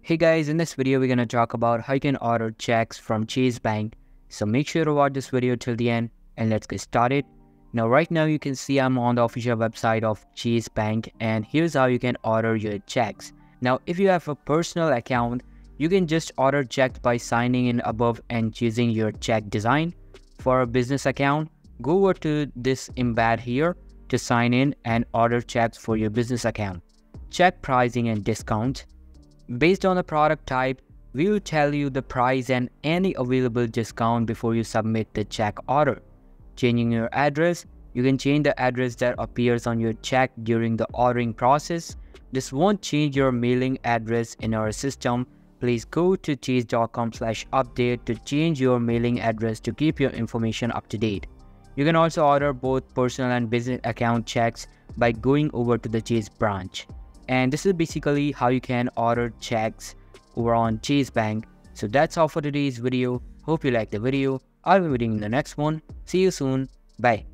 Hey guys, in this video we're going to talk about how you can order checks from Chase Bank. So make sure to watch this video till the end and let's get started. Now right now you can see I'm on the official website of Chase Bank and here's how you can order your checks. Now if you have a personal account, you can just order checks by signing in above and choosing your check design. For a business account, go over to this embed here to sign in and order checks for your business account. Check pricing and discounts. Based on the product type, we will tell you the price and any available discount before you submit the check order. Changing your address, you can change the address that appears on your check during the ordering process. This won't change your mailing address in our system. Please go to chase.com/update to change your mailing address to keep your information up to date. You can also order both personal and business account checks by going over to the Chase branch. And this is basically how you can order checks over on Chase Bank. So that's all for today's video. Hope you liked the video. I'll be meeting in the next one. See you soon. Bye.